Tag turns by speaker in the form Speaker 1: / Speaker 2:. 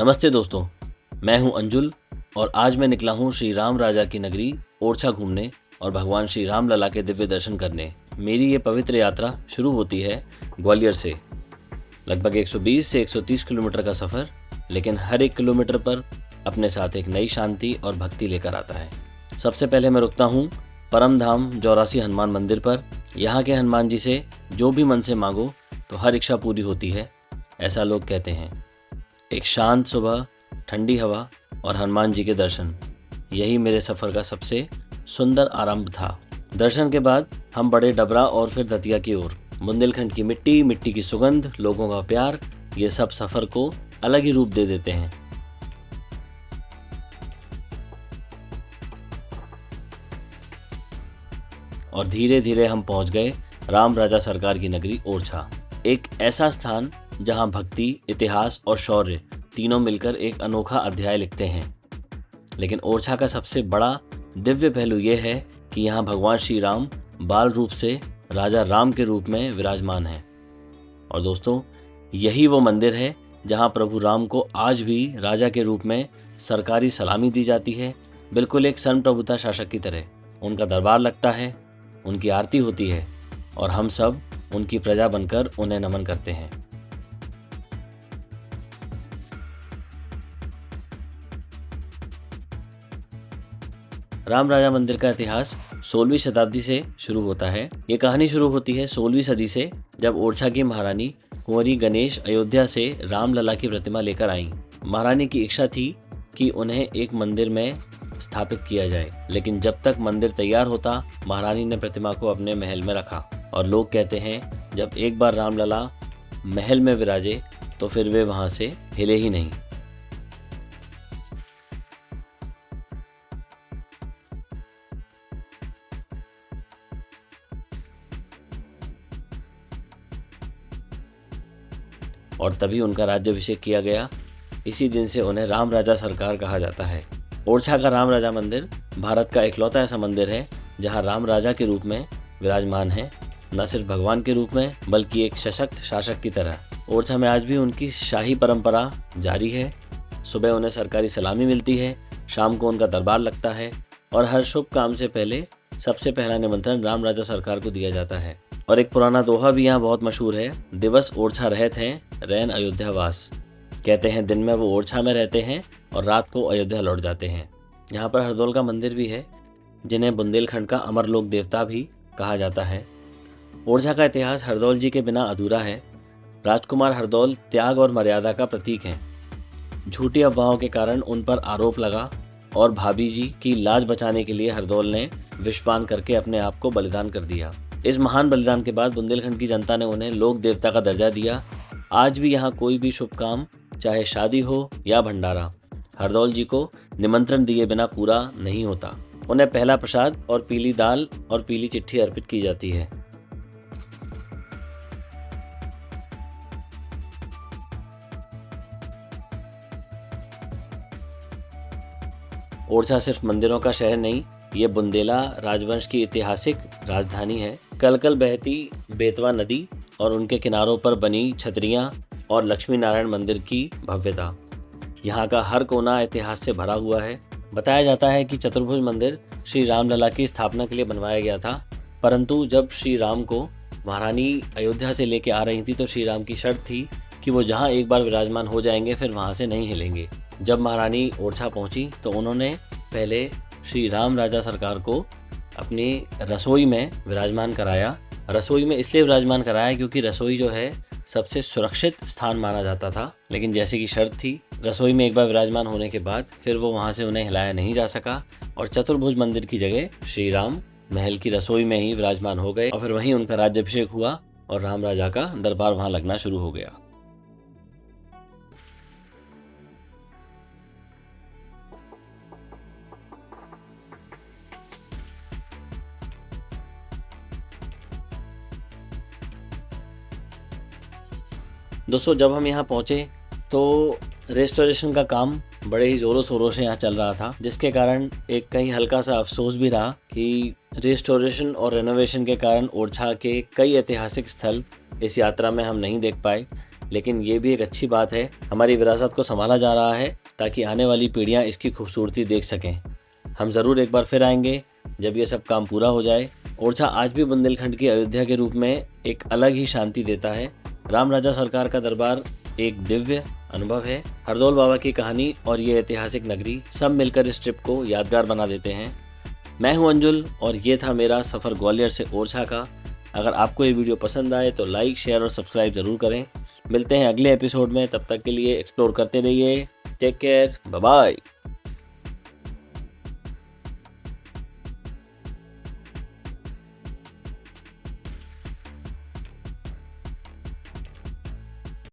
Speaker 1: नमस्ते दोस्तों, मैं हूं अंजुल और आज मैं निकला हूं श्री राम राजा की नगरी ओरछा घूमने और भगवान श्री राम लला के दिव्य दर्शन करने। मेरी ये पवित्र यात्रा शुरू होती है ग्वालियर से। लगभग 120 से 130 किलोमीटर का सफ़र, लेकिन हर एक किलोमीटर पर अपने साथ एक नई शांति और भक्ति लेकर आता है। सबसे पहले मैं रुकता हूँ परम धाम जौरासी हनुमान मंदिर पर। यहाँ के हनुमान जी से जो भी मन से मांगो तो हर इच्छा पूरी होती है, ऐसा लोग कहते हैं। एक शांत सुबह, ठंडी हवा और हनुमान जी के दर्शन, यही मेरे सफ़र का सबसे सुंदर आरंभ था। दर्शन के बाद हम बढ़े डबरा और फिर दतिया की ओर। बुंदेलखंड की मिट्टी की सुगंध, लोगों का प्यार, ये सब सफ़र को अलग ही रूप दे देते हैं। और धीरे धीरे हम पहुंच गए राम राजा सरकार की नगरी ओरछा, एक ऐसा स्थान जहां भक्ति, इतिहास और शौर्य तीनों मिलकर एक अनोखा अध्याय लिखते हैं। लेकिन ओरछा का सबसे बड़ा दिव्य पहलू यह है कि यहाँ भगवान श्री राम बाल रूप से राजा राम के रूप में विराजमान हैं। और दोस्तों, यही वो मंदिर है जहाँ प्रभु राम को आज भी राजा के रूप में सरकारी सलामी दी जाती है, बिल्कुल एक संप्रभुता शासक की तरह। उनका दरबार लगता है, उनकी आरती होती है और हम सब उनकी प्रजा बनकर उन्हें नमन करते हैं। राम राजा मंदिर का इतिहास 16वीं शताब्दी से शुरू होता है। ये कहानी शुरू होती है 16वीं सदी से, जब ओरछा की महारानी कुंवरी गणेश अयोध्या से राम लला की प्रतिमा लेकर आईं। महारानी की इच्छा थी कि उन्हें एक मंदिर में स्थापित किया जाए, लेकिन जब तक मंदिर तैयार होता, महारानी ने प्रतिमा को अपने महल में रखा। और लोग कहते हैं जब एक बार राम लला महल में विराजे तो फिर वे वहां से हिले ही नहीं। और तभी उनका राज्याभिषेक किया गया। इसी दिन से उन्हें राम राजा सरकार कहा जाता है। ओरछा का राम राजा मंदिर भारत का इकलौता ऐसा मंदिर है जहां राम राजा के रूप में विराजमान है, न सिर्फ भगवान के रूप में बल्कि एक सशक्त शासक की तरह। ओरछा में आज भी उनकी शाही परंपरा जारी है। सुबह उन्हें सरकारी सलामी मिलती है, शाम को उनका दरबार लगता है और हर शुभ काम से पहले सबसे पहला निमंत्रण राम राजा सरकार को दिया जाता है। और एक पुराना दोहा भी यहाँ बहुत मशहूर है, दिवस ओरछा रहत हैं, रैन अयोध्या वास। कहते हैं दिन में वो ओरछा में रहते हैं और रात को अयोध्या लौट जाते हैं। यहाँ पर हरदौल का मंदिर भी है, जिन्हें बुंदेलखंड का अमर लोक देवता भी कहा जाता है। ओरछा का इतिहास हरदौल जी के बिना अधूरा है। राजकुमार हरदौल त्याग और मर्यादा का प्रतीक हैं। झूठी अफवाहों के कारण उन पर आरोप लगा और भाभी जी की लाज बचाने के लिए हरदौल ने विषपान करके अपने आप को बलिदान कर दिया। इस महान बलिदान के बाद बुंदेलखंड की जनता ने उन्हें लोक देवता का दर्जा दिया। आज भी यहाँ कोई भी शुभ काम, चाहे शादी हो या भंडारा, हरदौल जी को निमंत्रण दिए बिना पूरा नहीं होता। उन्हें पहला प्रसाद और पीली दाल और पीली चिट्ठी अर्पित की जाती है। ओरछा सिर्फ मंदिरों का शहर नहीं, ये बुंदेला राजवंश की ऐतिहासिक राजधानी है। कलकल बहती बेतवा नदी और उनके किनारों पर बनी छतरियां और लक्ष्मी नारायण मंदिर की भव्यता, यहाँ का हर कोना इतिहास से भरा हुआ है। बताया जाता है कि चतुर्भुज मंदिर श्री राम लला की स्थापना के लिए बनवाया गया था, परंतु जब श्री राम को महारानी अयोध्या से लेके आ रही थी तो श्री राम की शर्त थी कि वो जहाँ एक बार विराजमान हो जाएंगे फिर वहाँ से नहीं हिलेंगे। जब महारानी ओरछा पहुंची तो उन्होंने पहले श्री राम राजा सरकार को अपनी रसोई में विराजमान कराया। रसोई में इसलिए विराजमान कराया क्योंकि रसोई जो है सबसे सुरक्षित स्थान माना जाता था, लेकिन जैसे कि शर्त थी, रसोई में एक बार विराजमान होने के बाद फिर वो वहाँ से उन्हें हिलाया नहीं जा सका और चतुर्भुज मंदिर की जगह श्री राम महल की रसोई में ही विराजमान हो गए और फिर वहीं उनका राज्याभिषेक हुआ और राम राजा का दरबार वहाँ लगना शुरू हो गया। दोस्तों, जब हम यहाँ पहुँचे तो रेस्टोरेशन का काम बड़े ही ज़ोरों शोरों से यहाँ चल रहा था, जिसके कारण एक कहीं हल्का सा अफसोस भी रहा कि रेस्टोरेशन और रेनोवेशन के कारण ओरछा के कई ऐतिहासिक स्थल इस यात्रा में हम नहीं देख पाए। लेकिन ये भी एक अच्छी बात है, हमारी विरासत को संभाला जा रहा है ताकि आने वाली पीढ़ियाँ इसकी खूबसूरती देख सकें। हम ज़रूर एक बार फिर आएंगे जब ये सब काम पूरा हो जाए। ओरछा आज भी बुंदेलखंड की अयोध्या के रूप में एक अलग ही शांति देता है। राम राजा सरकार का दरबार एक दिव्य अनुभव है। हरदौल बाबा की कहानी और ये ऐतिहासिक नगरी सब मिलकर इस ट्रिप को यादगार बना देते हैं। मैं हूं अंजुल और ये था मेरा सफ़र ग्वालियर से ओरछा का। अगर आपको ये वीडियो पसंद आए तो लाइक, शेयर और सब्सक्राइब ज़रूर करें। मिलते हैं अगले एपिसोड में, तब तक के लिए एक्सप्लोर करते रहिए। Take care, bye bye.